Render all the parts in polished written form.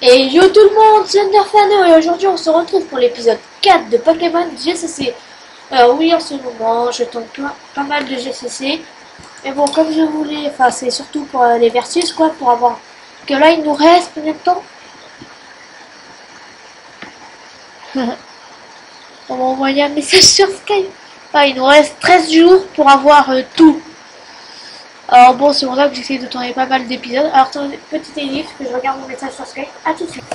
Et yo tout le monde, c'est Nerfano et aujourd'hui on se retrouve pour l'épisode 4 de Pokémon GCC. Alors oui, en ce moment je tombe pas mal de GCC. Mais bon, comme je voulais, enfin c'est surtout pour les versus quoi, pour avoir... Que là il nous reste combien de temps? On m'a envoyé un message sur Skype. Ah, il nous reste 13 jours pour avoir tout. Alors bon, c'est pour ça que j'essaie de tourner pas mal d'épisodes. Alors attendez, petite ellipse, que je regarde mon message sur Skype. À tout de suite.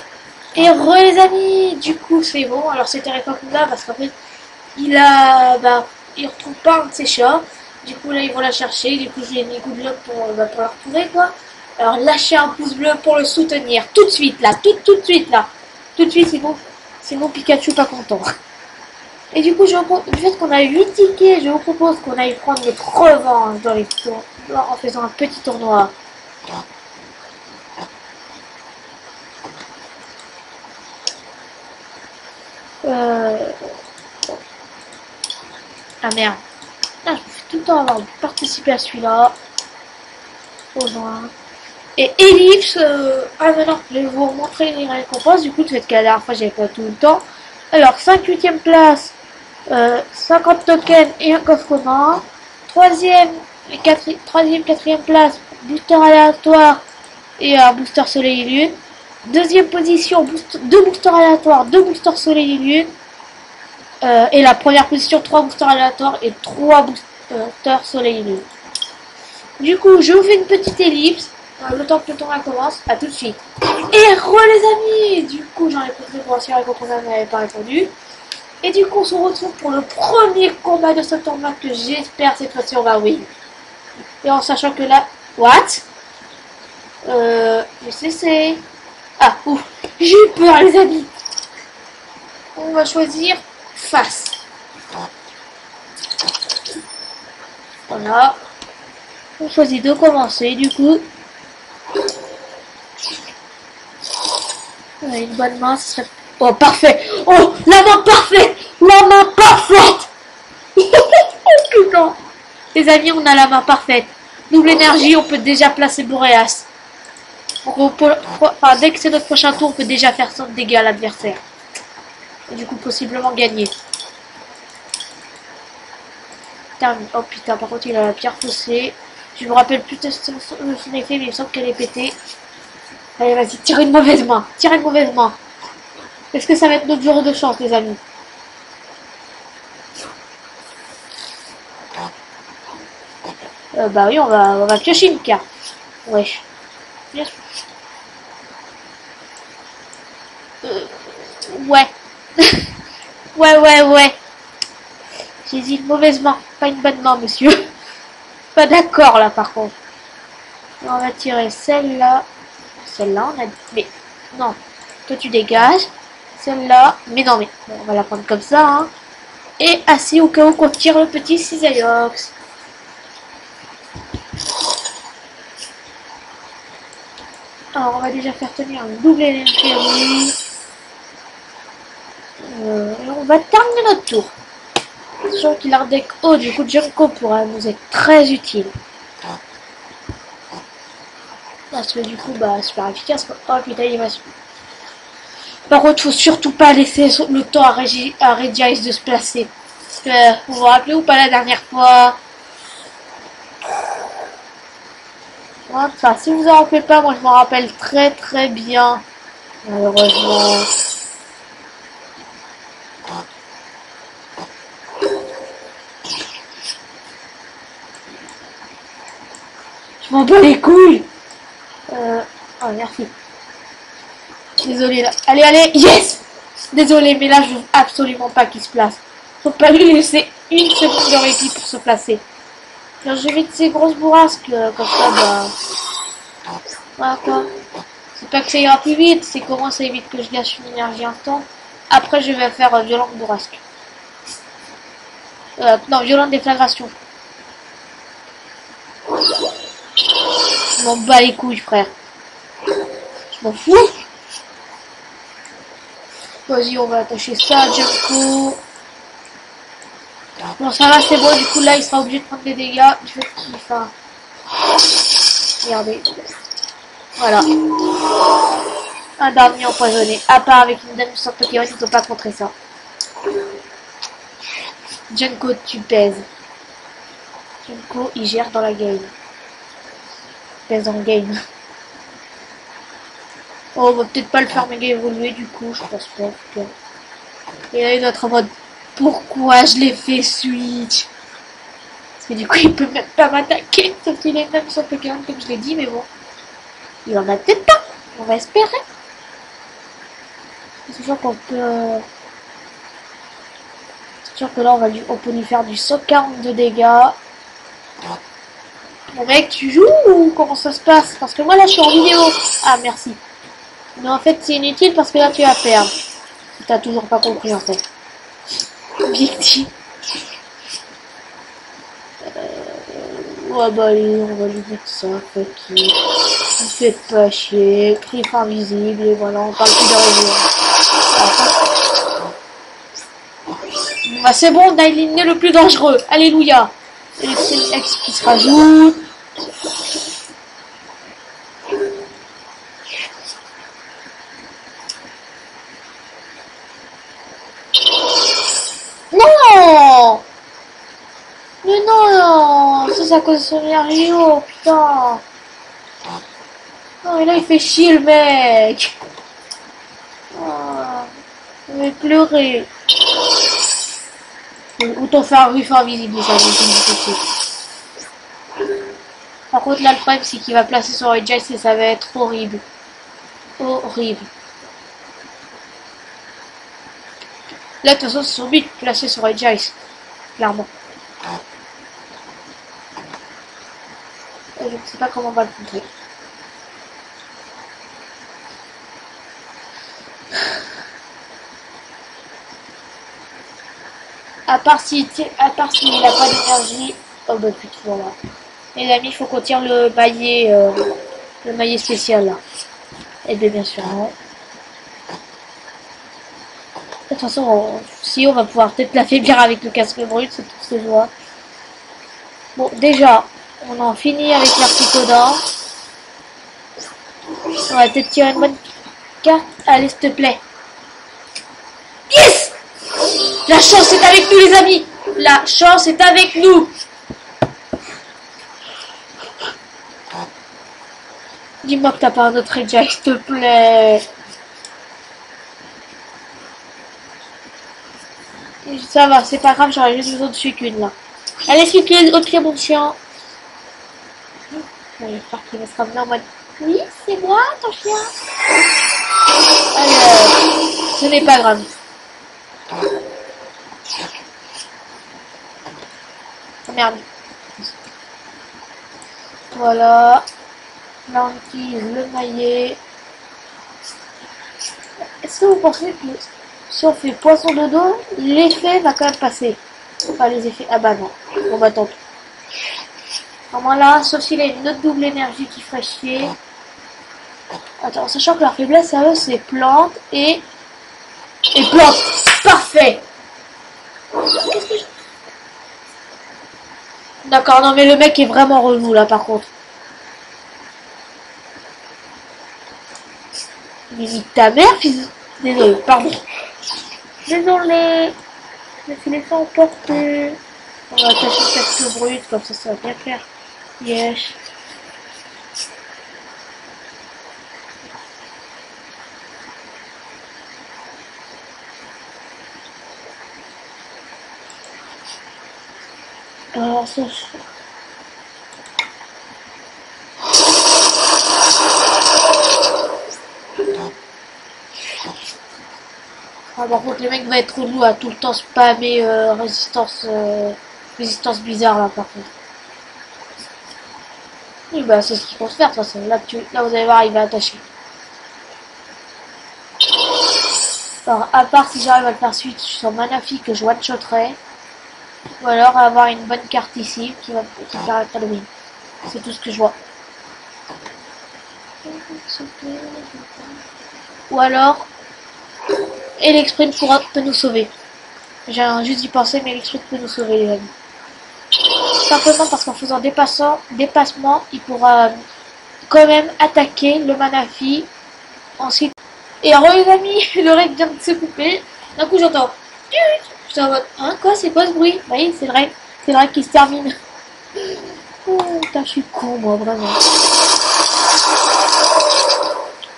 Et les amis, du coup c'est bon. Alors c'était Rekokunda parce qu'en fait il retrouve pas un de ses chats. Du coup là ils vont la chercher. Du coup je lui ai mis good luck pour la retrouver quoi. Alors lâchez un pouce bleu pour le soutenir tout de suite là, tout de suite là, tout de suite sinon Pikachu pas content. Et du coup du fait qu'on a 8 tickets, je vous propose qu'on aille prendre notre revanche dans les tours en faisant un petit tournoi. Ah merde. Là, je me fais tout le temps avoir participé à celui-là. Rejoindre. Et Ellipse, maintenant, je vais vous montrer les récompenses. Du coup, peut-être que la dernière fois, j'avais pas tout le temps. Alors, 5e place, 50 tokens et un coffre commun. 3e, 4e place, booster aléatoire et un booster soleil et lune. 2e position, 2 boosters aléatoires, 2 boosters soleil et lune. Et la première position, 3 boosters aléatoires et 3 boosters soleil et lune. Du coup, je vous fais une petite ellipse. Le temps que le tournoi commence, à tout de suite. Et les amis, du coup, j'en ai posé pour assurer que Conan n'avait pas répondu. Et du coup, on se retrouve pour le premier combat de ce tournoi que j'espère cette fois-ci on va win. Et en sachant que là, what? c'est. Ah, ouf, j'ai eu peur les amis. On va choisir face. Voilà. On choisit de commencer du coup. Une bonne main, ce serait... Oh, parfait! Oh, la main parfaite! La main parfaite! Putain! Les amis, on a la main parfaite. Double énergie, on peut déjà placer Boreas. Dès que c'est notre prochain tour, on peut déjà faire 100 dégâts à l'adversaire. Et du coup, possiblement gagner. Termine. Oh putain, par contre, il a la pierre fossée. Je me rappelle plus de son effet, mais il me semble qu'elle est pétée. Allez, vas-y, tirez une mauvaise main. Tirez une mauvaise main. Est-ce que ça va être notre jour de chance, les amis? Bah oui, on va piocher une carte. Wesh. Ouais. ouais. J'ai dit une mauvaise main, pas une bonne main, monsieur. Pas d'accord, là, par contre. On va tirer celle-là. Celle-là, on a... Mais, non. Toi, tu dégages. Celle-là. Mais non, mais... Bon, on va la prendre comme ça, hein. Et assis au cas où qu'on tire le petit Cisaillux. Alors, on va déjà faire tenir une double énergie. Et on va terminer notre tour. Sachant qu'il a un deck haut, du coup, Junko pourra nous être très utile. Parce que du coup, bah, super efficace. Oh putain, il va... Par contre, faut surtout pas laisser le temps à Regice de se placer. Parce que, vous vous rappelez ou pas la dernière fois? Enfin, si vous en rappelez pas, moi je m'en rappelle très bien. Malheureusement. Je m'en bats les couilles. Oh merci. Désolé là. Allez, yes. Désolé, mais là je veux absolument pas qu'il se place. Faut pas lui laisser une seconde de répit pour se placer. Alors j'évite ces grosses bourrasques, comme ça, bah... Voilà quoi. C'est pas que ça ira plus vite, c'est comment ça évite que je gâche une énergie instant. Après je vais faire violente bourrasque. Non, violente déflagration. Je m'en bats les couilles, frère. Je m'en fous. Vas-y, on va attacher ça, Junko. Bon, ça va, c'est bon. Du coup, là, il sera obligé de prendre des dégâts. Du fait qu'il Regardez. Voilà. un dernier empoisonné. À part avec une dame sur Pokémon, ils ont pas contré ça. Junko, tu pèses. Junko, il gère dans la game. Il pèse dans le game. Oh, on va peut-être pas le faire méga évoluer du coup, je pense pas. Et là, il doit être en mode pourquoi je l'ai fait switch? Parce que du coup, il peut même pas m'attaquer, sauf qu'il est même sur Pokémon, comme je l'ai dit, mais bon. Il en a peut-être pas, on va espérer. C'est sûr qu'on peut. C'est sûr que là, on peut lui faire du 140 de dégâts. Bon, mec, tu joues ou comment ça se passe? Parce que moi, là, je suis en vidéo. Ah, merci. Mais en fait, c'est inutile parce que là, tu vas perdre. T'as toujours pas compris, en fait. Objectif. Ouais, bah allez, on va lui mettre ça, petit. Ne faites pas chier. Griffe invisible, et voilà, on parle plus de réseau. Bah, c'est bon, Nylin est le plus dangereux. Alléluia. Electric X qui se rajoute. Non! Mais non! Ça, c'est à cause de son énergie, oh putain! Non, mais là, il fait chier le mec! Oh, je vais pleurer. Autant faire un griffe invisible, ça me. Par contre, là, le problème, c'est qu'il va placer sur Regice et ça va être horrible. Horrible. Là, de toute façon, c'est son but de placer sur Regice. Clairement. Je ne sais pas comment on va le contrer. À part s'il n'a pas d'énergie. Oh bah putain, voilà. Les amis, il faut qu'on tire le maillet spécial là. Et bien sûr, non. De toute façon, si on va pouvoir peut-être l'affaiblir avec le casque brut, c'est tout ce que je vois. Bon, déjà, on en finit avec l'articodin. On va peut-être tirer une bonne carte. Allez, s'il te plaît. Yes! La chance est avec nous, les amis! La chance est avec nous! Dis-moi que t'as pas un autre Regice, s'il te plaît. Ça va, c'est pas grave, j'aurais juste besoin de Suicune là. Allez, Suicune, au pied, mon chien. J'espère qu'il va se ramener en mode. Oui, c'est moi, ton chien. Alors, ce n'est pas grave. Oh, merde. Voilà. Là, on utilise le maillet. Est-ce que vous pensez que si on fait poisson de dos, l'effet va quand même passer? Pas les effets. Ah bah non. On va tenter. Vraiment là, sauf s'il a une autre double énergie qui ferait chier. Attends, sachant que leur faiblesse à eux c'est plante et plante. Parfait. D'accord, non mais le mec est vraiment relou là par contre. Limite ta mère, fils. Désolé, pardon. Désolé. Je me suis laissé emporter. On va attacher le casque brut, comme ça va bien faire. Yes. Alors ça. Ah, par contre, le mec va être relou à tout le temps spammer résistance bizarre là par contre. Oui bah c'est ce qu'il faut se faire de toute façon. Là vous allez voir il va attacher. Alors à part si j'arrive à le faire suite sur Manafi que je one-shotterai. Ou alors avoir une bonne carte ici qui permettra de win. C'est tout ce que je vois. Ou alors Elexprint peut nous sauver. J'ai juste d'y penser mais Elexprint peut nous sauver les amis. Simplement parce qu'en faisant dépassement, il pourra quand même attaquer le Manafi Ensuite, et alors les amis, le règle vient de se couper. D'un coup j'entends. J'étais en mode, hein, quoi, c'est quoi ce bruit? Bah oui, c'est le règle qui se termine. Oh, putain, je suis con, moi, vraiment.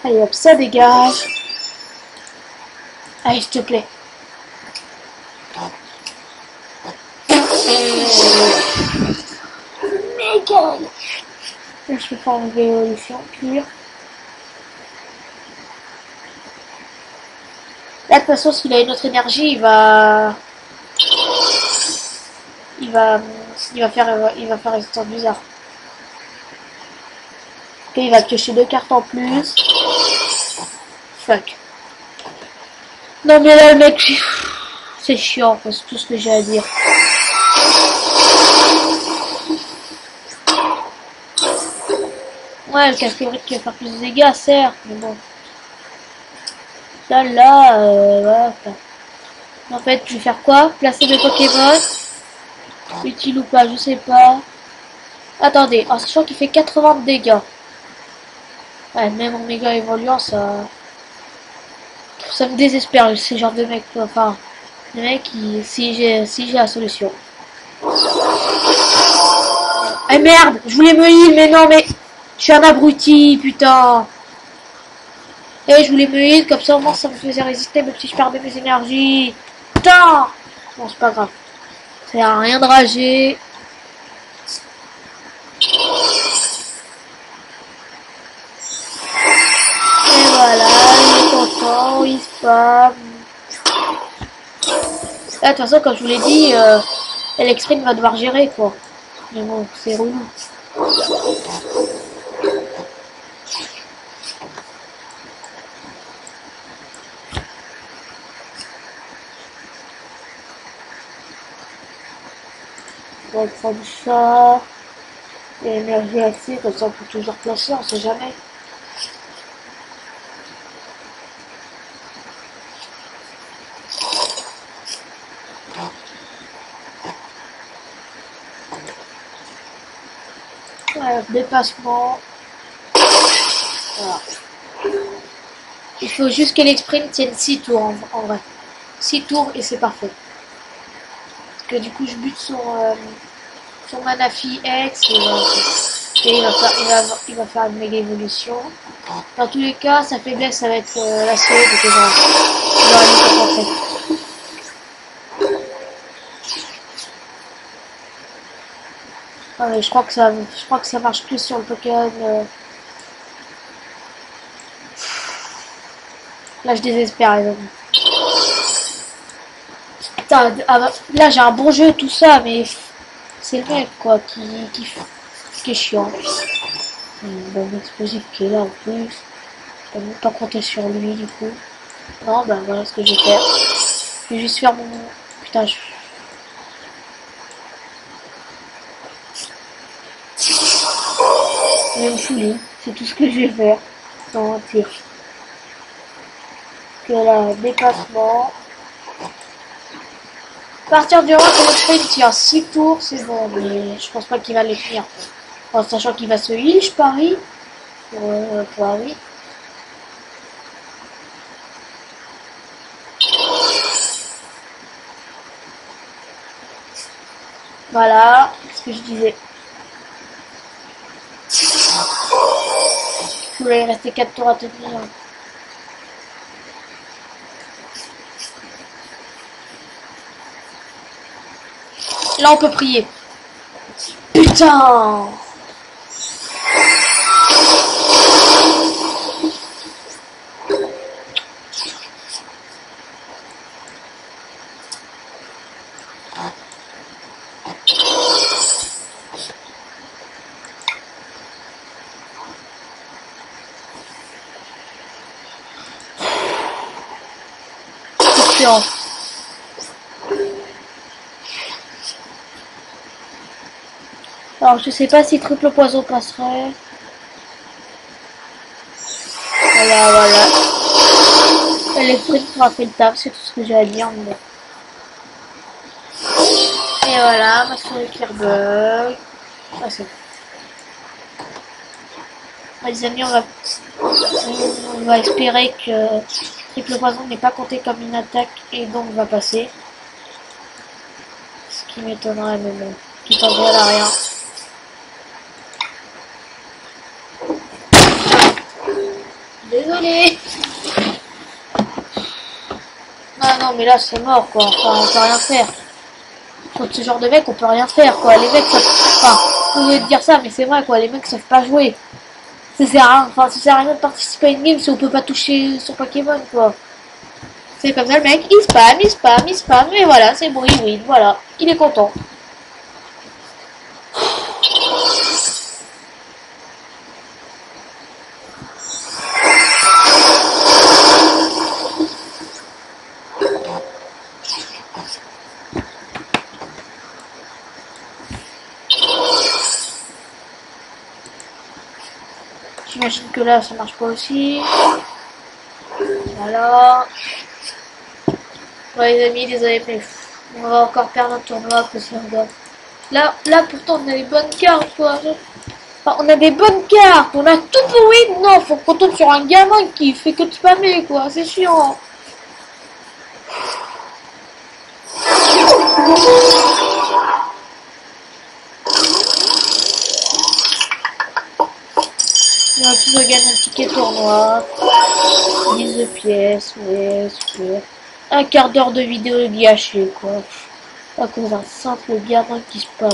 Allez hop, ça dégage. Allez, s'il te plaît. Méga. Là, je peux faire une révolution pure. Là, de toute façon, s'il a une autre énergie, il va faire une histoire bizarre. Ok, il va piocher 2 cartes en plus. Fuck. Non, mais là, le mec, c'est chiant, c'est tout ce que j'ai à dire. Ouais, le casque qui va faire plus de dégâts, certes, mais bon. Là, ouais. En fait, je vais faire quoi? Placer mes Pokémon. Utile ou pas, je sais pas. Attendez, en sachant qu'il fait 80 de dégâts. Ouais, même en méga évoluant, ça me désespère, ce genre de mec. Enfin, le mec, si j'ai la solution. Eh merde, je voulais me heal, mais non, mais je suis un abruti, putain. Et je voulais me heal, comme ça au moins ça me faisait résister, même si je perdais mes énergies. Putain. Bon, c'est pas grave. Ça sert à rien de rager. Et voilà, il est content, il spam. Là, de toute façon, comme je vous l'ai dit, Elexprime va devoir gérer, quoi. Mais bon, c'est relou. On va prendre ça. Et l'énergie assez, comme ça on peut toujours placer, on sait jamais. Voilà, dépassement. Voilà. Il faut juste qu'Elexprime tienne 6 tours en vrai. 6 tours et c'est parfait. Parce que du coup je bute son Manafi X et il va faire une méga évolution. Dans tous les cas, sa faiblesse ça va être la CE, donc il va lui concentrer. Ah ouais, je crois que ça marche plus sur le Pokémon. Là, je désespère, les amis. Putain, là, j'ai un bon jeu, tout ça, mais c'est le mec, quoi, qui est chiant. Bon, explosif qui est là, en plus. Je peux même pas compter sur lui, du coup. Non, ben voilà ce que je vais faire. Je vais juste faire mon... Putain, je... Je vais me fouler. C'est tout ce que je vais faire. Sans mentir. Que là, dépassement. À partir du moment où le sprint tient 6 tours, c'est bon, mais je pense pas qu'il va les finir. En sachant qu'il va se heal, je parie. Pour Harry. Voilà, ce que je disais. Il va rester 4 tours à tenir. Là, on peut prier. Putain! C'est chiant. Alors, je sais pas si triple poison passerait. Voilà. L'électrique aura fait le taf, c'est tout ce que j'ai à dire. Mais... Et voilà, ma souris qui rebug. Ah, c'est bon. Les amis, on va espérer que triple poison n'est pas compté comme une attaque et donc va passer. Ce qui m'étonnerait, mais bon, qui t'envoie à rien. Désolé. Non, mais là c'est mort quoi. Enfin, on peut rien faire. Contre ce genre de mec, on peut rien faire quoi. Les mecs, enfin, vous voulez dire ça, mais c'est vrai quoi. Les mecs savent pas jouer. Ça sert à rien. Enfin, ça sert à rien de participer à une game si on peut pas toucher son Pokémon quoi. C'est comme ça le mec, il spam, et voilà, c'est bon, il win, voilà. Il est content. J'imagine que là, ça marche pas aussi. Voilà. Ouais, les amis, désolé, mais on va encore perdre un tournoi parce que là, pourtant, on a les bonnes cartes, quoi. Enfin, on a des bonnes cartes, on a tout pour win. Non, faut qu'on tombe sur un gamin qui fait que de spammer, quoi. C'est chiant. On va plus gagner un ticket tournoi. 10 de pièces, ouais, super. Un quart d'heure de vidéo gâchée, quoi. À cause d'un simple gamin qui spamme.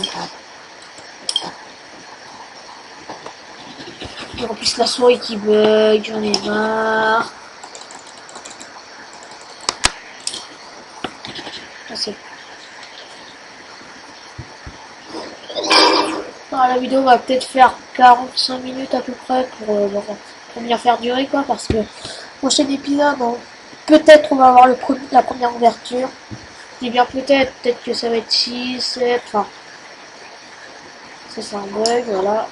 Et en plus la souris qui bug, j'en ai marre. La vidéo va peut-être faire 45 minutes à peu près pour bien faire durer quoi, parce que prochain épisode, peut-être on va avoir la première ouverture. Et bien peut-être que ça va être 6, 7, enfin ça c'est un bug, voilà.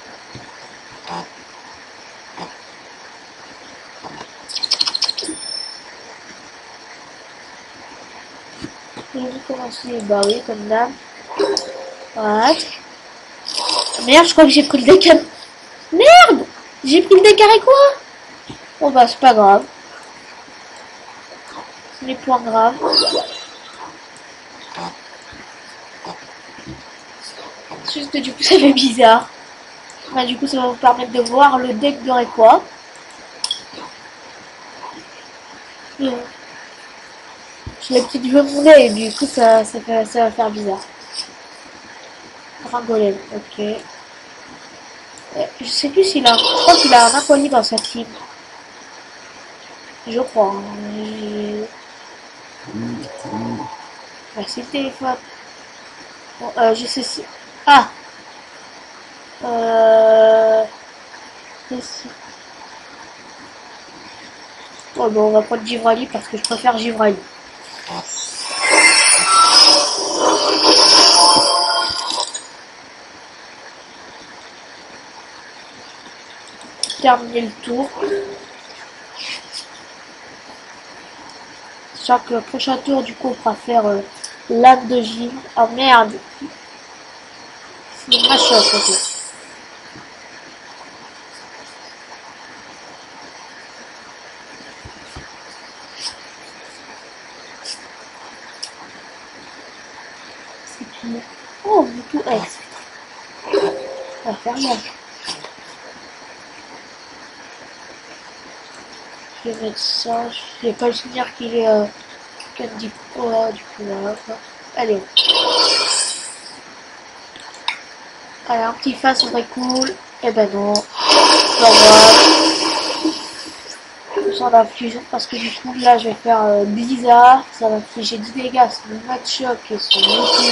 Je vais commencer, bah oui, comme d'hab. Voilà. Merde, je crois que j'ai pris le décalé. Merde, j'ai pris le décalé quoi. Bon bah c'est pas grave. C'est les points graves. C'est juste que du coup ça fait bizarre. Bah, du coup ça va vous permettre de voir le deck de Rayquaza. Je l'ai peut-être vu mon nez et du coup ça va faire bizarre. Drangolem, ok. Je sais plus s'il a. Je crois qu'il a un Aquali dans sa team. Je crois. C'est le téléphone. Bon, je sais si. Ah. Oh, bon, on va prendre Givrali parce que je préfère Givrali. Terminer le tour. Sachant que le prochain tour, du coup, on pourra faire l'âme de Givre. Oh merde! C'est ma choc, ok. Oh, Mewtwo X. On va faire bien. Je vais mettre ça. Je vais pas le souvenir qu'il est Candy. Oh, du coup, là. Allez. Allez, un petit face serait cool. Eh ben non. Normal. Sans d'infusion parce que du coup, là, je vais faire Blizzard. Ça va infliger 10 dégâts sur le match choc et sur Mewtwo.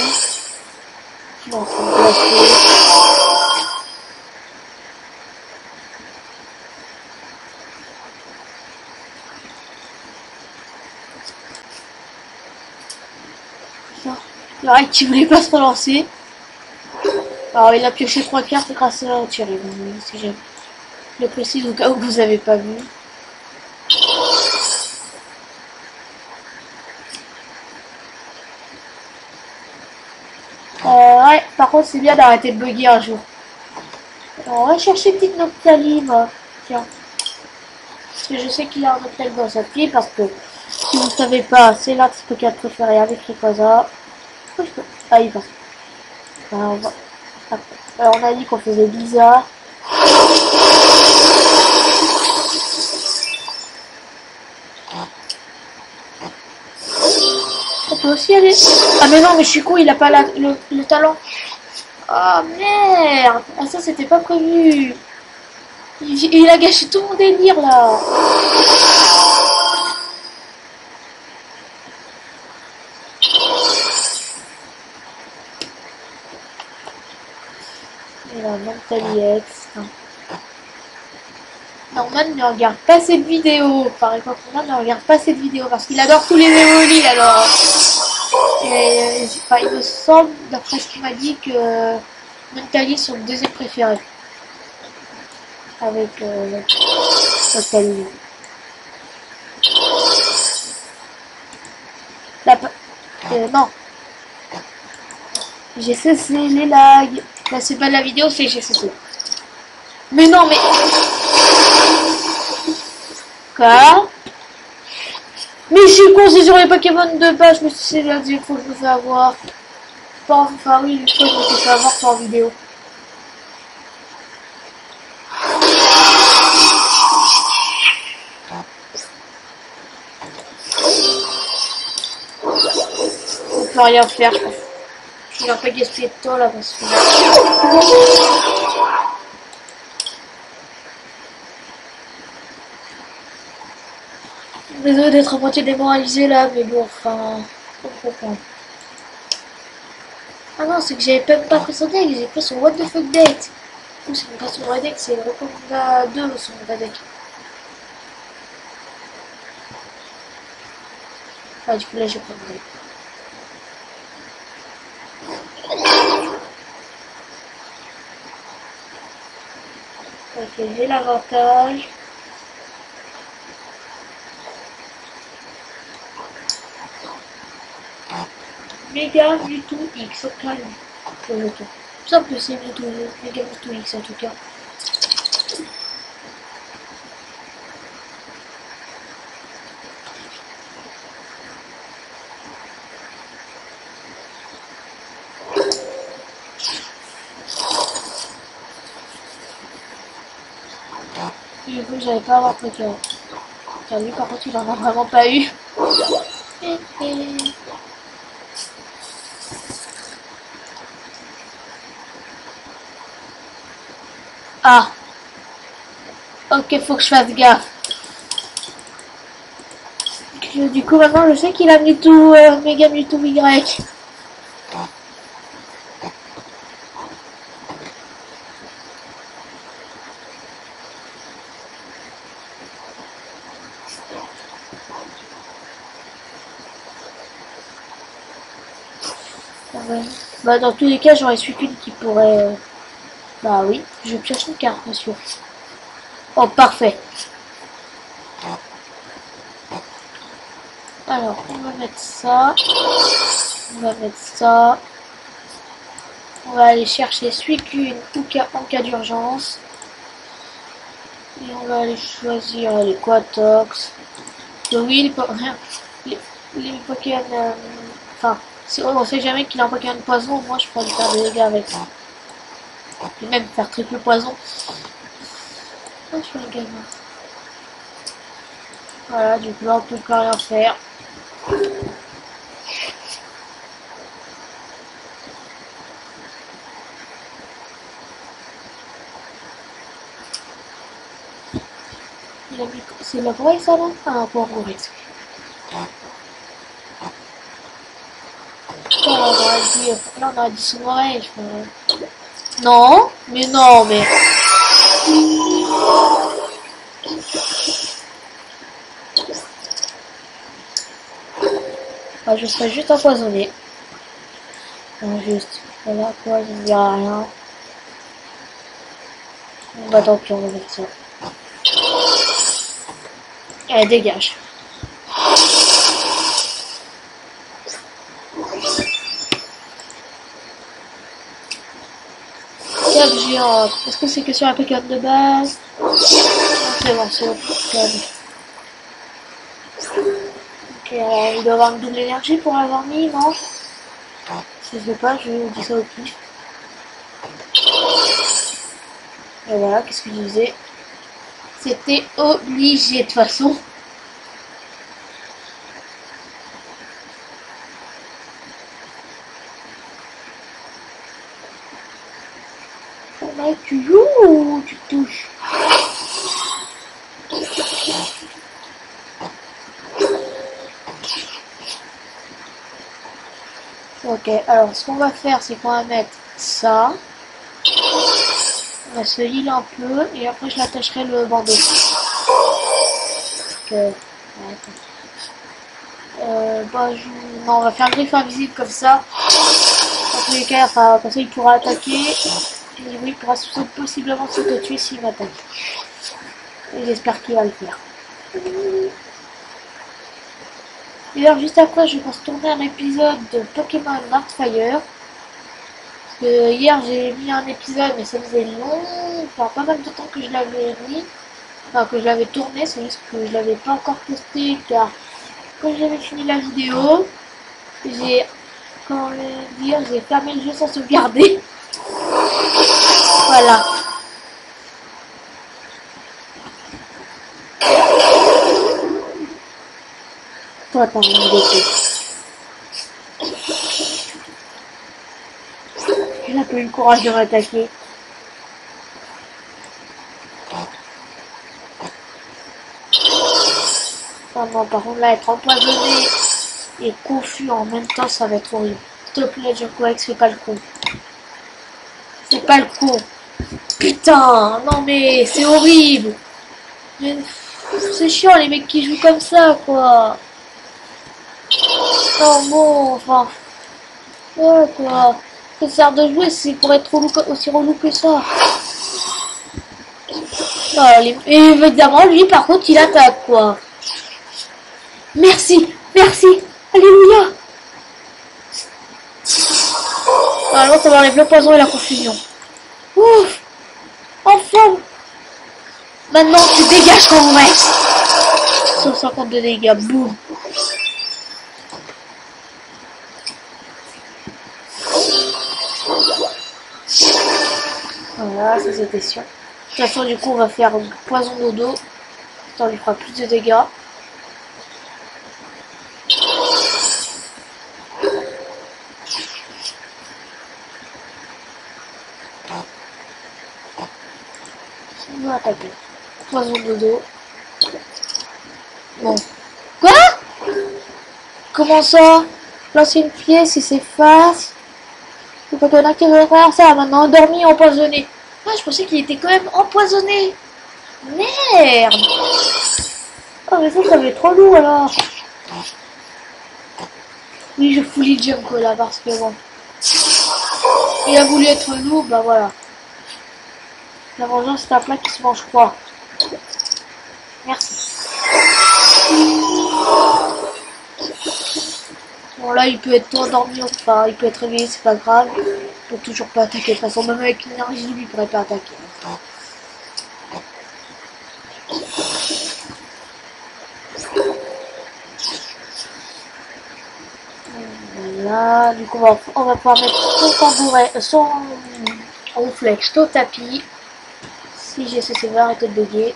Non, faut me placer. Le Raid qui voulait pas se relancer. Alors il a pioché 3 cartes grâce à Thierry. Si je le précise au cas où vous avez pas vu. Ouais, par contre c'est bien d'arrêter de bugger un jour. On va chercher petite Noctaline. Tiens. Parce que je sais qu'il a un hôtel dans sa pied parce que si vous ne savez pas, c'est l'axe Pokémon préféré avec Rayquaza. Ah, il passe. Alors, on a dit qu'on faisait bizarre. On peut aussi aller. Ah mais non, mais je suis con, il a pas le talent. Oh merde. Ah ça c'était pas prévu. Il a gâché tout mon délire là. Il a Mentally X. Norman ne regarde pas cette vidéo. Par exemple, Norman ne regarde pas cette vidéo parce qu'il adore tous les éolies alors. Et enfin, il me semble, d'après ce qu'il m'a dit, que Mentally sont le deuxième préféré. Avec Mentally. Non. J'ai cessé les lags. Là, c'est pas de la vidéo, c'est j'ai cessé. Mais non, mais... Quoi? Mais je suis con, c'est sur les Pokémon de base, je me suis dit la deuxième fois que je me fais avoir. Enfin oui, une fois je me suis fait avoir en vidéo. On peut rien faire, je pense. Je vais un peu gaspiller de temps là parce que... Désolé d'être à moitié démoralisé là, mais bon, enfin... Ah non, c'est que j'avais même pas pris son deck, j'ai pris son What the fuck deck. Du coup, c'est même pas son vrai deck, c'est le Recommanda 2 son vrai deck. Ah, du coup, là, j'ai pas de deck. Ok, j'ai l'avantage. Méga Mewtwo X, au calme. Ça peut c'est Mewtwo, Méga Mewtwo X en tout cas. Du coup, j'avais pas avoir Pokémon. Car lui, par contre, il en a vraiment pas eu. Ah. Ok, faut que je fasse gaffe. Du coup, maintenant, je sais qu'il a Mewtwo, Méga Mewtwo Y. Ouais. Bah, dans tous les cas, j'aurais su qu'une qui pourrait... Bah oui, je pioche une carte, monsieur. Oh, parfait. Alors, on va mettre ça. On va mettre ça. On va aller chercher Suicune en cas d'urgence. Et on va aller choisir les Quatox. Oui, les Pokémon... Enfin, on sait jamais qu'il a un Pokémon poison, moi je pourrais lui faire des dégâts avec ça. Et même faire triple poison. Ah, je suis un gamin. Voilà, du coup là on peut plus rien faire. C'est la vraie ça là? Ah, un pauvre risque. Là on aurait dit son oreille, je crois. Non, mais non, mais... Ah, je serais juste empoisonné. Non, juste. Voilà quoi, je ne dirai rien. Bah tant pis, on va mettre ça. Allez, dégage. Cap géant. Est-ce que c'est que sur la Pokémon de base? c'est bon, c'est bon. Ok, alors il doit avoir une double énergie pour l'avoir mis, non? Je sais pas, je vous dis ça au pif. Et voilà, qu'est-ce que je disais? C'était obligé de toute façon. Mec, tu joues ou tu te touches? Ok, alors ce qu'on va faire, c'est qu'on va mettre ça. On va se heal un peu et après je l'attacherai le bandeau. Donc, bah, non, on va faire griffe invisible comme ça. Dans tous les cas, enfin, comme ça il pourra attaquer. Et oui, il pourra possiblement s'auto-tuer s'il m'attaque. Et j'espère qu'il va le faire. Et alors juste après, je pense tourner un épisode de Pokémon Heartfire. Parce que hier j'ai mis un épisode, mais ça faisait long, enfin pas mal de temps que je l'avais mis. Enfin que je l'avais tourné, c'est juste que je l'avais pas encore posté car quand j'avais fini la vidéo, j'ai, comment dire, j'ai fermé le jeu sans sauvegarder. Voilà. Toi, t'as envie d'être. Il a pas eu le courage de m'attaquer. Oh non, par contre, là, être empoisonné et confus en même temps, ça va être horrible. S'il te plaît, Junkox, fais pas le con. Fais pas le con. Putain, non mais c'est horrible. C'est chiant les mecs qui jouent comme ça, quoi. Non, bon, enfin. Ouais, quoi. Ça sert de jouer, c'est pour être aussi relou que ça. Et évidemment, lui, par contre, il attaque, quoi. Merci, merci, alléluia. Alors, ça va enlever le poison et la confusion. Ouf, enfin. Maintenant, tu dégages quand vous reste. 150 de dégâts, boum. Voilà, ça c'était sûr. De toute façon, du coup, on va faire poison dodo. Ça lui fera plus de dégâts. On va attaquer. Poison dodo. Bon. Quoi? Comment ça? Lancer une pièce et s'efface. Il faut qu'il y en a qui veulent faire ça. Maintenant, endormi, empoisonné. Ah, je pensais qu'il était quand même empoisonné. Merde. Oh, mais ça va être trop lourd alors. Oui, je foulis le Junko là parce que bon. Il a voulu être lourd, bah voilà. La vengeance, c'est un plat qui se mange froid. Merci. Bon, là, il peut être endormi, enfin, il peut être réveillé, c'est pas grave. Il peut toujours pas attaquer. De toute façon, même avec l'énergie, lui, il pourrait pas attaquer. Voilà, du coup, on va pouvoir mettre son tambouret, son réflexe au tapis. Si j'ai cessé de arrêter de bugger.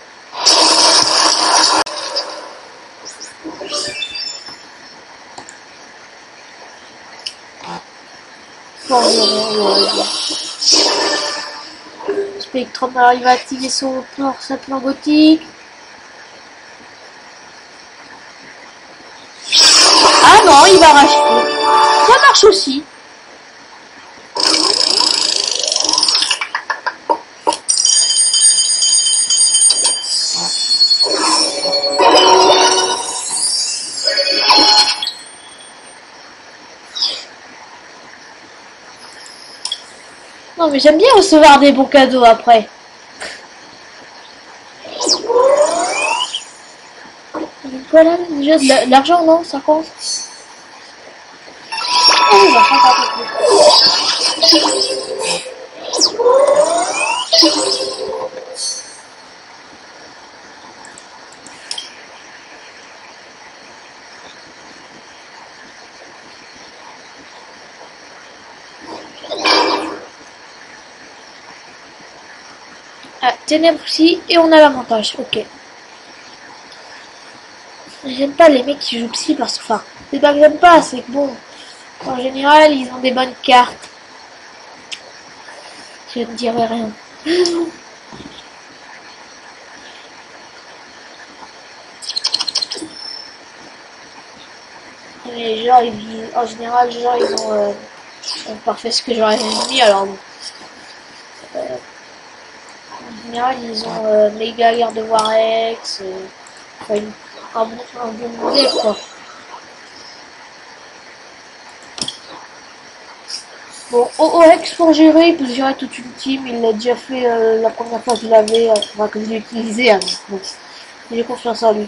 Spectrum, alors il va activer sa plan gothique. Ah non, il va racheter. Ça marche aussi. Non mais j'aime bien recevoir des bons cadeaux après. Voilà, déjà de l'argent, non? 50. Oh, il va faire un peu plus. Ah, ténèbres aussi, et on a l'avantage, ok. J'aime pas les mecs qui jouent psy parce que, enfin, c'est pas que j'aime pas, c'est que bon, en général, ils ont des bonnes cartes. Je ne dirai rien. Les gens, en général, les gens, ils ont pas fait ce que j'aurais mis, alors bon. En général, ils ont méga guerre de Warex, enfin, un bon modèle, quoi. Bon, OX pour gérer, il peut gérer toute une team, il l'a déjà fait la première fois que je l'avais, enfin que je l'ai utilisé, hein, donc j'ai confiance en lui.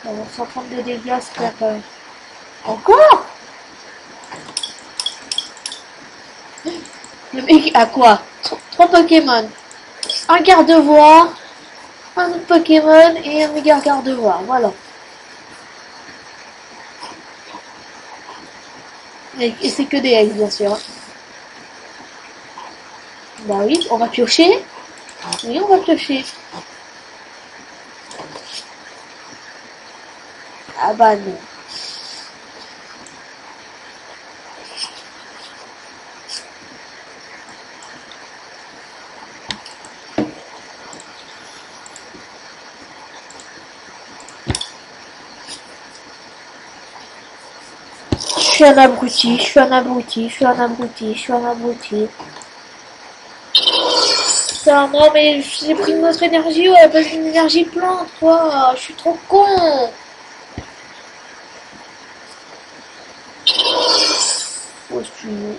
Bon, 132 dégâts, c'est clair quand même. Encore? Le mec a quoi? 3 Pokémon, un garde-voix, un autre Pokémon et un méga garde-voix, voilà. Et c'est que des X, bien sûr. Bah oui, on va piocher. Oui, on va piocher. Ah bah non. Je suis un abruti, je suis un abruti, je suis un abruti, je suis un abruti. Putain, non mais j'ai pris une autre énergie, ouais, parce qu'une énergie plante, quoi. Je suis trop con. Où est-ce que tu es?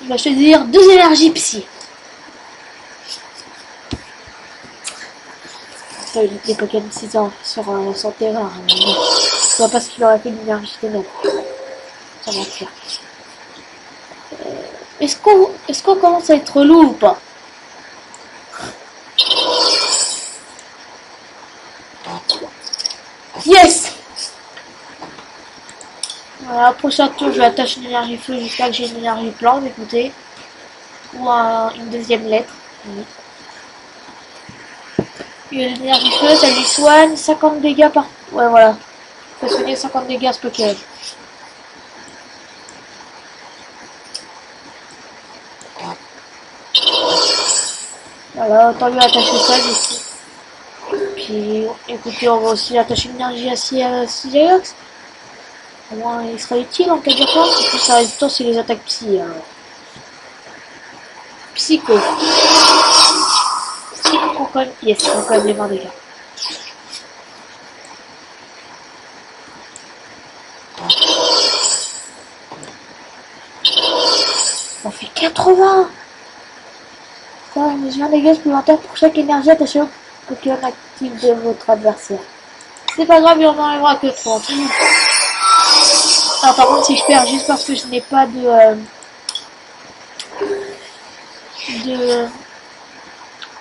Il va choisir 2 énergies psy. Ça évite les Pokémon 6 ans sur son terrain. Hein, je vois pas ce qu'il aurait fait d'une énergie ténèbres. Ça va faire. Est-ce qu'on commence à être relou ou pas? Yes! Voilà, prochain tour, je vais attacher une énergie feu jusqu'à que j'ai une énergie plante, écoutez. Ou une deuxième lettre. Oui. Et l'énergie feu, ça lui soigne 50 dégâts par... Ouais, voilà. Ça fait soigner 50 dégâts à ce Pokémon. Voilà, autant lui attacher ça, du coup. Puis, écoutez, on va aussi attacher une énergie à Cyrax. Au moins, il sera utile en cas d'urgence. Et puis, ça reste c'est les attaques psy, alors. Psycho. Psycho, quand même. Yes, on a quand même les 20 dégâts. On fait 80. Ça, mais 20 dégâts supplémentaires pour chaque énergie attachée au Pokémon actif de votre adversaire. C'est pas grave, il en enlèvera que 30. Alors, par contre, si je perds juste parce que je n'ai pas de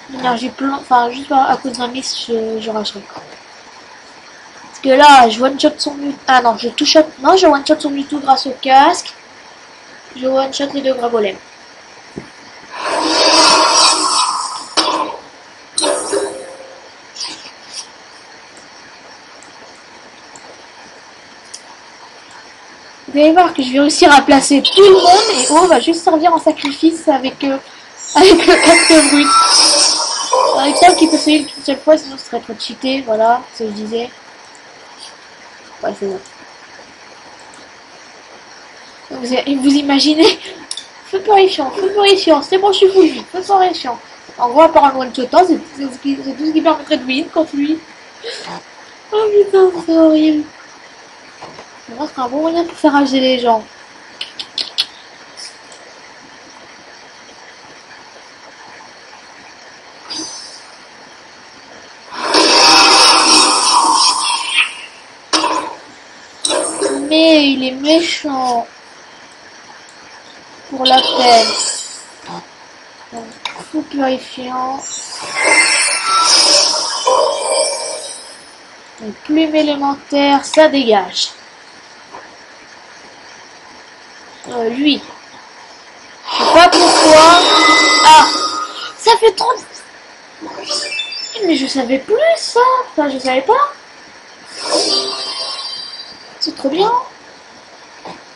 d'énergie plante, enfin, juste à cause d'un miss, je racherai. Parce que là, je one-shot son Mewtwo. Ah non, je touche. Non, je one-shot son Mewtwo grâce au casque. Je one-shot les 2 Gragolems. Vous allez voir que je vais réussir à placer tout le monde et O va juste servir en sacrifice avec le casque brut. Avec ça qui peut essayer qu'une seule fois, sinon ce serait trop cheaté, voilà, ce que je disais. Ouais, c'est bon. Vous imaginez? Feu purifiant, c'est bon, je suis full, feu purifiant. En gros, à part un one-shotant, c'est tout ce qui permettrait de win contre lui. Oh putain, c'est horrible. Moi, c'est un bon moyen pour faire rager les gens. Mais il est méchant. Pour la peine. Donc, fou purifiant. Une plume élémentaire, ça dégage. Lui. Je sais pas pourquoi. Ah, ça fait 30. Mais je savais plus ça. Enfin, je savais pas. C'est trop bien.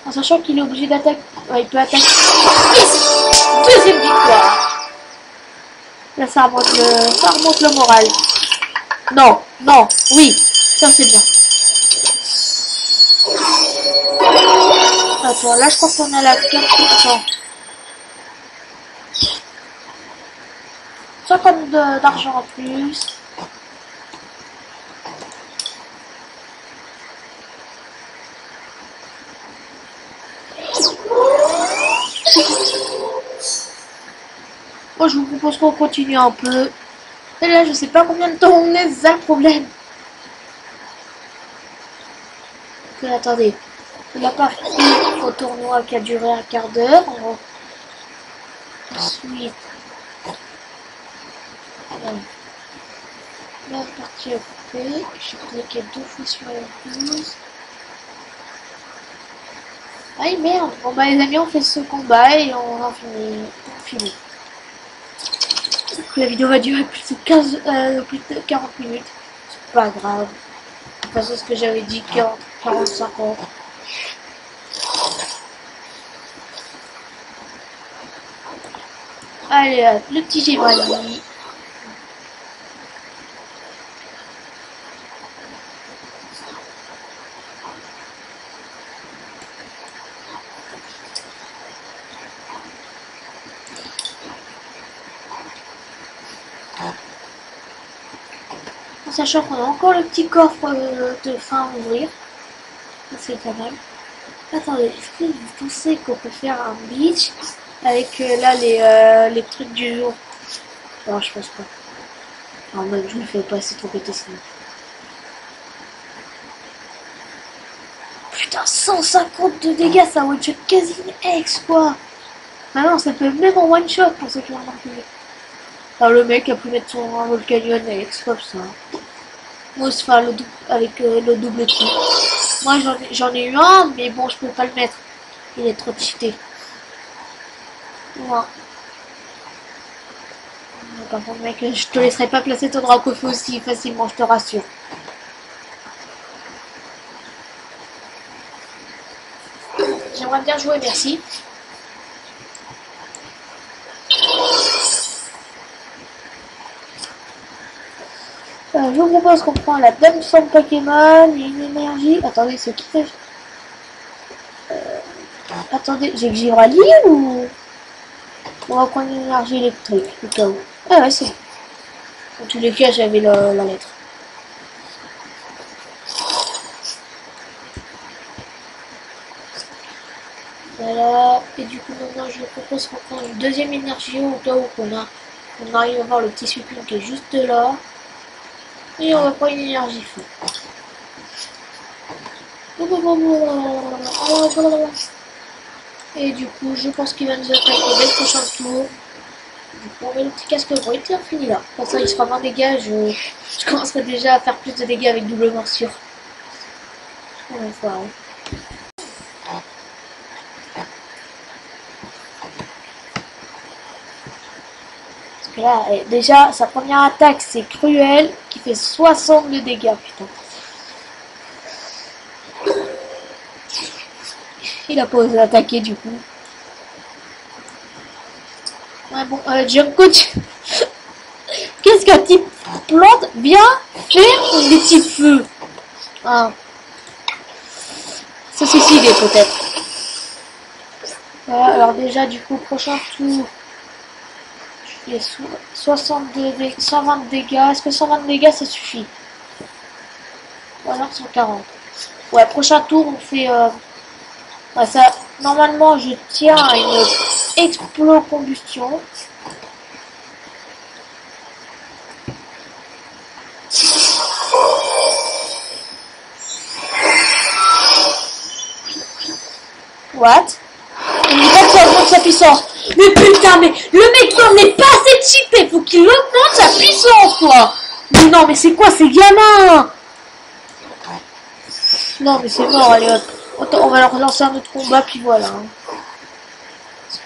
En sachant qu'il est obligé d'attaquer. Ouais, il peut attaquer. Yes, deuxième victoire. Là, ça remonte le moral. Non, non, oui, ça c'est bien. Attends, là je crois qu'on a la carte. Attends. 50 d'argent en plus. Moi je vous propose qu'on continue un peu. Et là je sais pas combien de temps on est, c'est ça le problème. Ok, attendez. La partie au tournoi qui a duré un quart d'heure. Ensuite. La partie occupée. Je cliqué 2 fois sur la 12. Aïe merde. Bon bah les amis, on fait ce combat et on en finit. La vidéo va durer plus de 40 minutes. C'est pas grave. De toute façon, ce que j'avais dit, 45 ans. Allez, hop, le petit Gibraltar. Sachant qu'on a encore le petit coffre de fin à ouvrir. C'est pas mal. Attendez, est-ce que vous pensez qu'on peut faire un beach avec là les trucs du jour? Non, je pense pas. En mode je ne fais pas, c'est trop pété sinon. Putain, 150 de dégâts, ça one shot quasi une ex quoi. Ah non, ça peut même en one shot pour ceux qui l'ont remarqué. Alors le mec a pu mettre son Volcanion ex comme ça. Moi aussi, enfin, avec le double coup. Moi j'en ai eu un, mais bon, je peux pas le mettre. Il est trop cheaté. Moi. Par contre, mec, je te laisserai pas placer ton drapeau aussi facilement, je te rassure. J'aimerais bien jouer, merci. Je vous propose qu'on prend la dame sans Pokémon et une énergie. Attendez, c'est qui fait... Attendez, j'ai que Givrali ou... On va prendre une énergie électrique, au cas où. Ah ouais, c'est... En tous les cas, j'avais la lettre. Voilà, et du coup maintenant je vous propose qu'on prenne une deuxième énergie au cas où on arrive à voir le petit suppliant qui est juste là. Et on va prendre une énergie feu. Et du coup je pense qu'il va nous attaquer dès le prochain tour. Du coup on met le petit casque brut et on finit là. Comme ça il sera moins de dégâts, je commencerai déjà à faire plus de dégâts avec double morsure. On va voir. Là, déjà, sa première attaque, c'est Cruel, qui fait 60 de dégâts, putain. Il a pas osé attaquer, du coup. Ouais, bon, Junko, qu'est-ce qu'un type plante vient faire des petits feux? Ah. Ça suicide, peut-être. Voilà, alors déjà, du coup, prochain tour... Il y a 120 dégâts. Est-ce que 120 dégâts ça suffit? Ou alors 140. Ouais, prochain tour on fait... ouais, ça, normalement je tiens à une explocombustion. What? Il dit pas que ça augmente sa puissance. Mais putain, mais le mec il en est pas assez cheaté, faut qu'il augmente sa puissance quoi. Mais non, mais c'est quoi ces gamins? Non, mais c'est mort, allez hop. Attends, on va leur relancer un autre combat, puis voilà. Hein.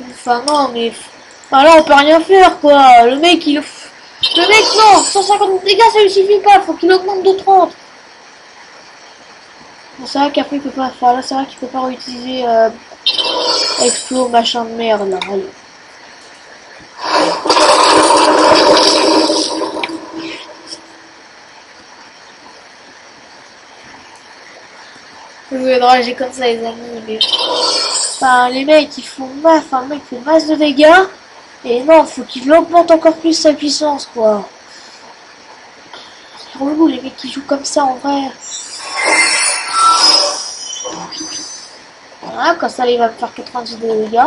Enfin, non, mais... Enfin, là, on peut rien faire, quoi. Le mec, il... Le mec, non, 150 dégâts, ça lui suffit pas. Faut qu'il augmente de 30. Bon, c'est vrai qu'après, il peut pas... Enfin, là, c'est vrai qu'il peut pas réutiliser... Explo, machin de merde, là. Allez. Je vais rager comme ça, les amis, mais... Enfin, les mecs, ils font masse, enfin, le mec fait masse de dégâts. Et non, faut qu'il augmente encore plus sa puissance, quoi. C'est relou, les mecs qui jouent comme ça, en vrai. Voilà, comme ça, il va me faire 90 de dégâts.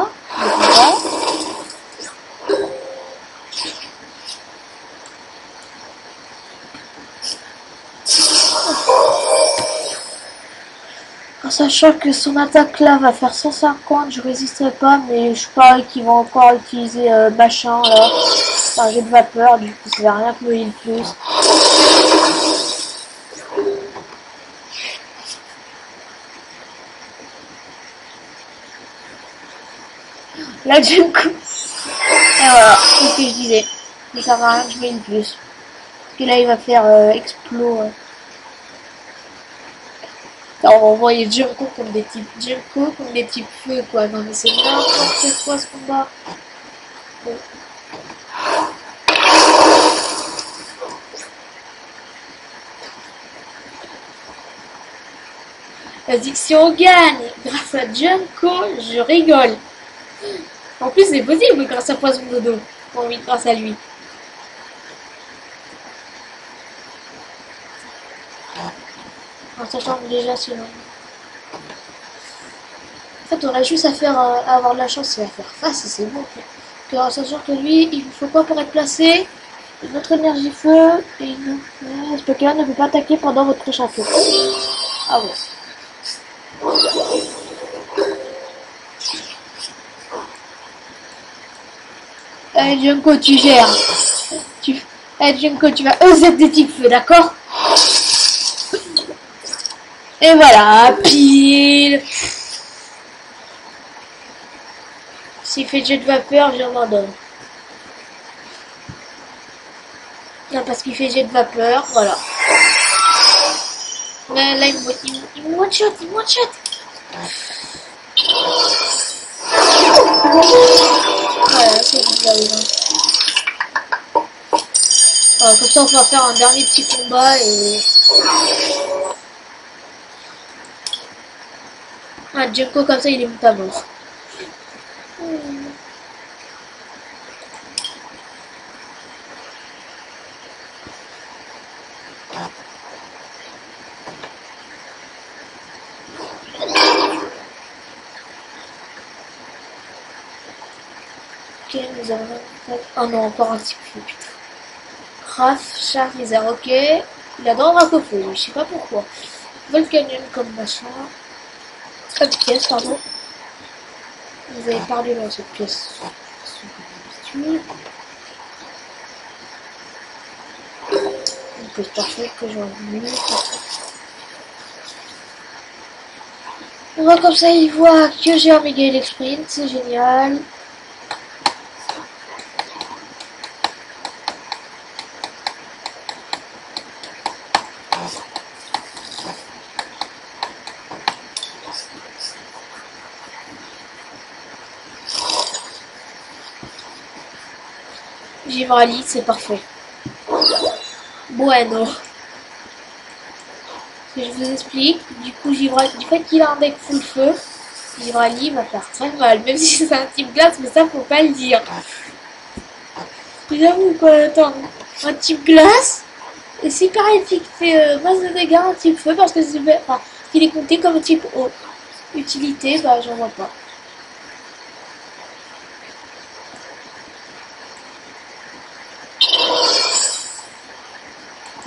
En sachant que son attaque là va faire 150, je résisterai pas, mais je parie qu'il va encore utiliser machin là. C'est un jet de vapeur, du coup ça va rien que me heal plus. Là du coup. Et voilà, c'est ce que je disais. Mais ça va rien que je me heal plus. Parce que là il va faire explo. Alors, on voyait Junko comme des types Junko comme des types feu quoi. Non mais c'est n'importe quoi ce combat. Bon. Elle dit que si on gagne grâce à Junko, je rigole. En plus c'est possible grâce à Poison Dodo. Bon oui, grâce à lui. En sachant que déjà sinon. En fait on a juste à faire avoir de la chance et à faire face et c'est bon. En sachant que lui, il ne faut pas pour être placé. Notre énergie feu et ce Pokémon ne peut pas attaquer pendant votre prochain tour. Ah ouais. Allez Junko, tu gères. Allez Junko, tu vas EZ des types feu, d'accord? Et voilà, pile. S'il fait jet de vapeur, j'abandonne. Non, parce qu'il fait jet de vapeur, voilà. Mais là, il me one-shot, il me one-shot. Voilà, c'est bon, là, voilà, comme ça, on va faire un dernier petit combat et... Ah, Junko, comme ça, il est monté à mort. Ok, nous avons... Oh non, encore un petit peu, putain. Raph, Charizard, ok. Il adore Dracofeu, je sais pas pourquoi. Volcanium comme machin. Pas de pièce, pardon. Vous avez parlé dans cette pièce. Donc c'est parfait que j'en ai. On voit comme ça, il voit que j'ai un méga Sprint, c'est génial. Givrali, c'est parfait. Bueno. Je vous explique. Du coup, Givrali, du fait qu'il a un deck full feu, Givrali va faire très mal. Même si c'est un type glace, mais ça, faut pas le dire. J'avoue quoi, attends. Un type glace, et c'est pareil qu'il fait masse de dégâts, un type feu, parce que c'est enfin, qu'il est compté comme type eau. Utilité, bah, j'en vois pas.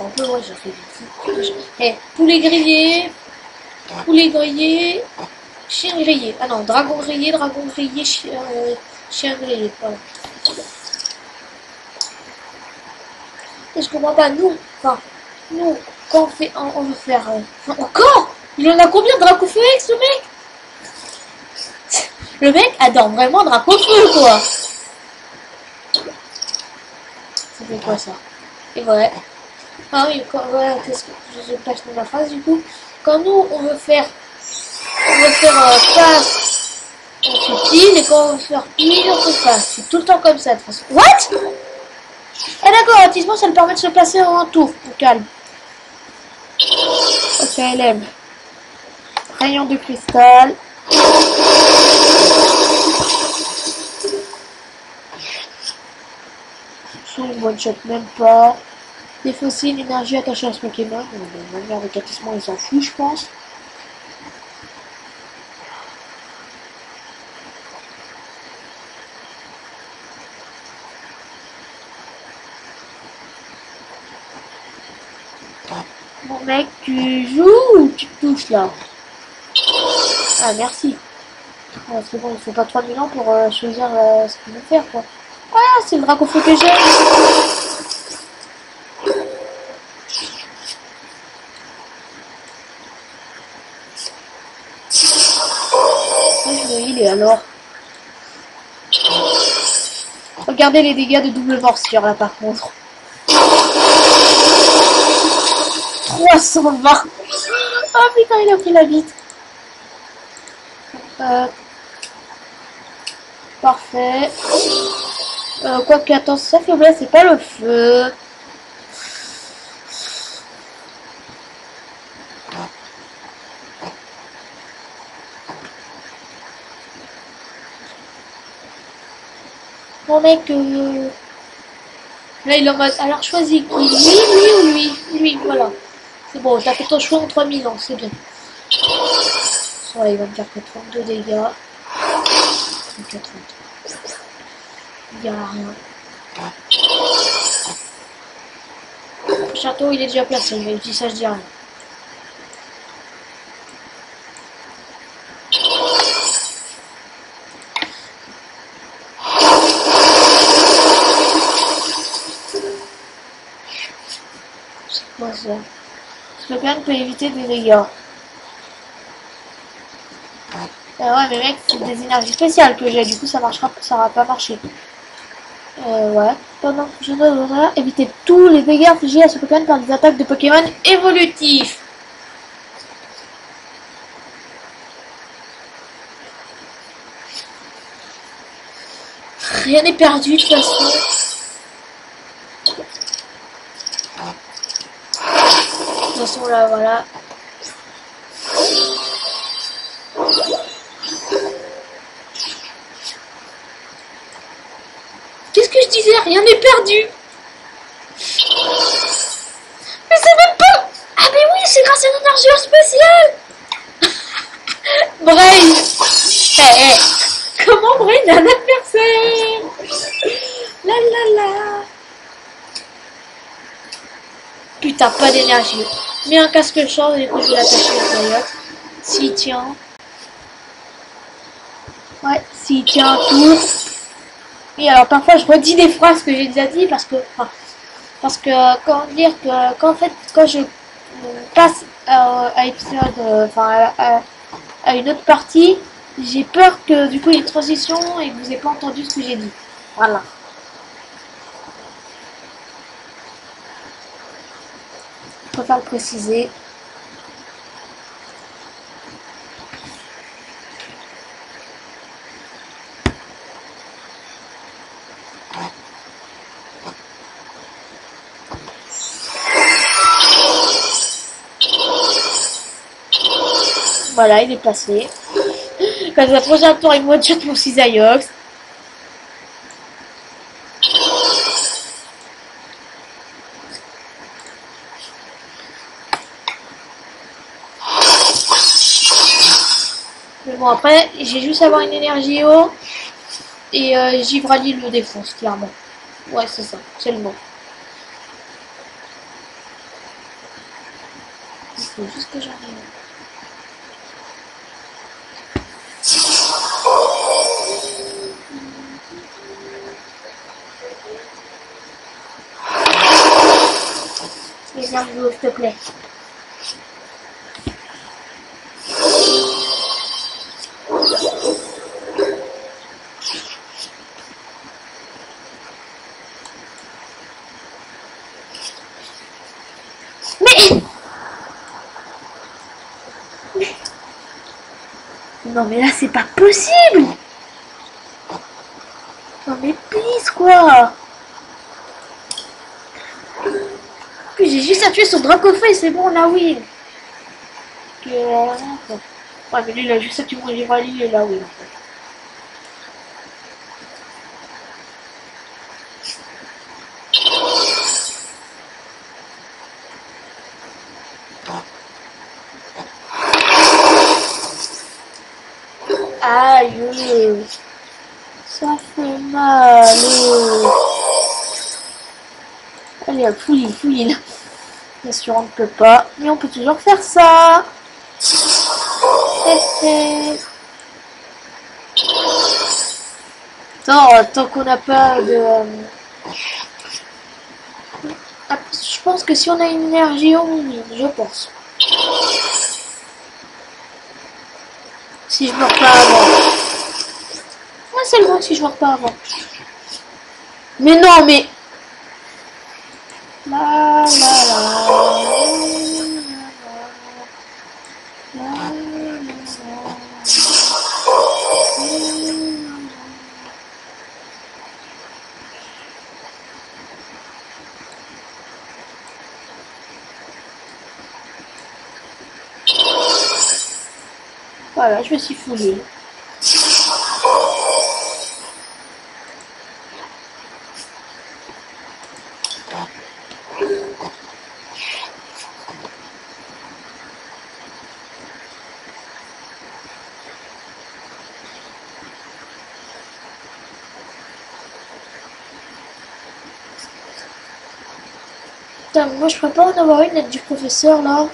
Un peu, ouais, j'ai fait du tout. Eh, poulet grillé, chien grillé. Ah non, dragon grillé, chien grillé. Voilà. Et je comprends pas, nous, enfin, nous, quand on fait, on veut faire, encore Il en a combien de Dracofeu X, le mec? Le mec adore vraiment Dracofeu, quoi. Ça fait quoi, ça? Et voilà. Ah oui, voilà, qu'est-ce que je place dans ma phrase, du coup. Quand nous, on veut faire face, on fait pile, et quand on veut faire pile, on fait face. C'est tout le temps comme ça, de toute façon. What? Ah d'accord, l'attissement, ça le permet de se placer en tour, pour calme. Ok, LM. Rayon de cristal. Son one shot même pas. Des fossiles, énergie attachée à ce Pokémon. De manière avec attissement, il s'en fout, je pense. Bon mec, tu joues ou tu te touches là? Ah merci. Ah, c'est bon, il faut pas 3000 ans pour choisir ce qu'il veut faire quoi. Ah, c'est le Dracofeu que j'ai. Je vais healer alors. Regardez les dégâts de double morsure là par contre. 320. Oh putain, il a pris la bite. Parfait. Quoi que, attends, sa faiblesse, c'est pas le feu. Mon mec, là il est en mode, alors choisis qui, lui ou lui? Lui, voilà. C'est bon, t'as fait ton choix en 3000 ans, c'est bien. Ouais, il va me faire que 32 dégâts. 30. Il y a rien. Le château, il est déjà placé, mais dit ça, je dis rien. C'est quoi ça? Ce Logan peut éviter des dégâts. Ah ouais, mais mec, c'est des énergies spéciales que j'ai, du coup ça marchera, ça va pas marcher. Ouais. Pendant que je dois éviter tous les dégâts infligés à ce Pokémon par des attaques de Pokémon évolutifs. Rien n'est perdu de toute façon. De toute façon là, voilà. Qu'est-ce que je disais? Rien n'est perdu. Mais c'est même pas... Ah mais oui, c'est grâce à l'énergie spéciale. Brain. Comment Brain a un adversaire? La la la. Putain, pas d'énergie. Mets un casque change et puis je vais l'attacher à la coyote. S'il tient. Ouais, s'il tient un tour. Et alors parfois je redis des phrases que j'ai déjà dit parce que comment dire que qu'en fait quand je passe à épisode à une autre partie, j'ai peur que du coup il y ait une transition et que vous n'ayez pas entendu ce que j'ai dit. Voilà. Je préfère le préciser. Voilà, il est passé. Quand la prochaine tour, il me one-shot mon Cisaiox. Mais bon, après, j'ai juste à avoir une énergie haut. Et Givrali le défonce, clairement. Ouais, c'est ça, c'est le mot. Il faut juste que j'arrive. Les armes, s'il te plaît. Non mais là c'est pas possible. Non mais please quoi. Puis j'ai juste à tuer son Dracofeu et c'est bon là oui. Ouais mais lui il a juste à tuer mon Givrali et là oui. Aïe, ça fait mal. Allez, fouille. Bien sûr, on ne peut pas, mais on peut toujours faire ça. Tant qu'on n'a pas de... je pense que si on a une énergie au minimum, je pense. Si je meurs pas avant. Ouais, c'est le bon si je meurs pas avant. Mais non, mais... La la la. Voilà, je me suis foulée. Putain, moi je pourrais pas en avoir une lettre du professeur là.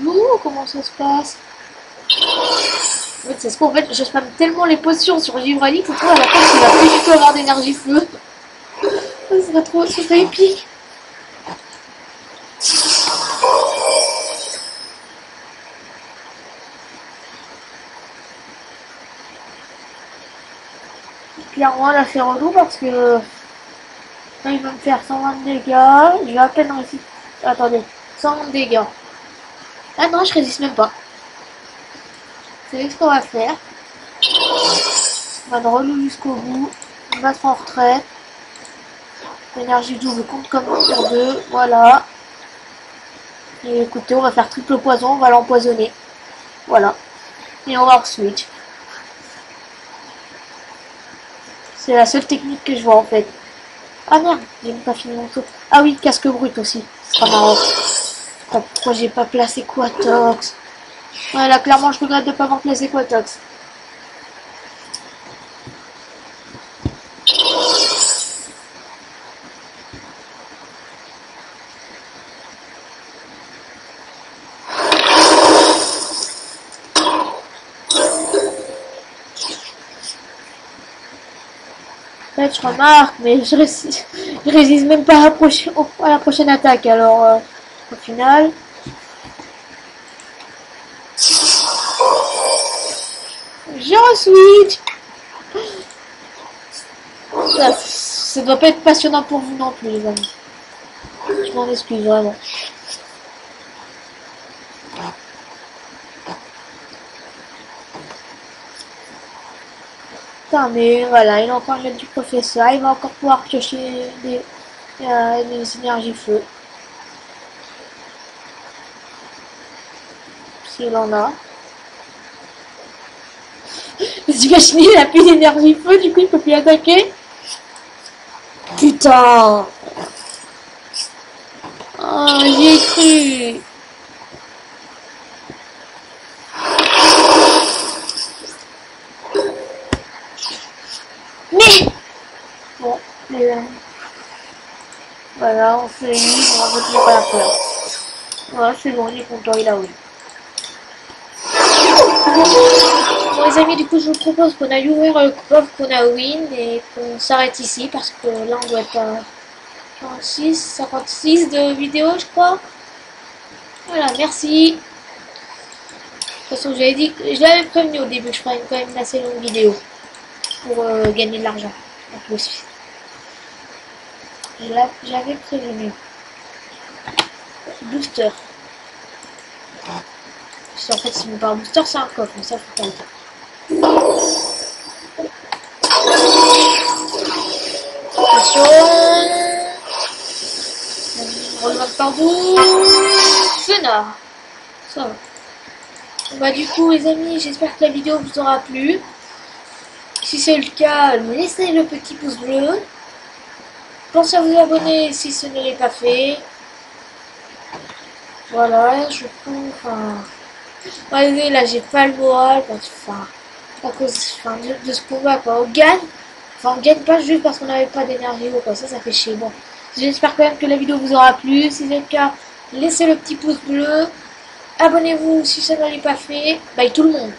Bon, comment ça se passe? En fait, c'est ce qu'en fait, je spamme tellement les potions sur Givrali que toi à la fin tu vas plus du tout avoir d'énergie feu. Ça serait épique. Clairement, là c'est relou parce que là, il va me faire 120 de dégâts. Je vais à peine réussir. Attendez, 120 de dégâts. Ah non, je résiste même pas. C'est ce qu'on va faire. On va le relou jusqu'au bout. On va se en retraite. L'énergie double compte comme sur 2. Voilà. Et écoutez, on va faire triple poison. On va l'empoisonner. Voilà. Et on va switch. C'est la seule technique que je vois en fait. Ah merde, j'ai même pas fini mon saut. Ah oui, casque brut aussi. Ce sera marrant. Pourquoi j'ai pas placé Quatox? Ouais, là clairement je regrette de pas avoir placé Quatox. En fait, je remarque, mais je résiste même pas à la prochaine attaque. Alors, au final... Je re-switch. Ça doit pas être passionnant pour vous non plus, les amis. Je m'en excuse, vraiment. Putain, mais voilà, il a encore l'aide du professeur. Il va encore pouvoir piocher des énergies feu. S'il en a. Vous imaginez, il a plus d'énergie feu, du coup il peut plus attaquer. Putain. Oh, j'y ai cru. Mais bon, voilà, on fait libre, on va retenir pas la peur. Voilà, c'est bon, il est content, il a oui. Bon les amis, du coup je vous propose qu'on aille ouvrir le coffre qu'on a win et qu'on s'arrête ici parce que là on doit être à 56 de vidéos je crois. Voilà, merci. De toute façon, j'avais dit, je l'avais prévenu au début, je ferais quand même une assez longue vidéo pour gagner de l'argent en plus. J'avais prévenu. Booster. Parce qu'en fait, si on parle booster, c'est un coffre, mais ça, faut pas le dire. Attention. On remonte partout. Fena. Ça va. Bah du coup les amis, j'espère que la vidéo vous aura plu. Si c'est le cas, laissez le petit pouce bleu. Pensez à vous abonner si ce ne l'est pas fait. Voilà, je trouve. Enfin, ouais, là j'ai pas le moral parce à cause de ce combat quoi. On gagne. Enfin on gagne pas juste parce qu'on n'avait pas d'énergie ou quoi. Ça fait chier. Bon. J'espère quand même que la vidéo vous aura plu. Si c'est le cas, laissez le petit pouce bleu. Abonnez-vous si ça ne l'est pas fait. Bye tout le monde.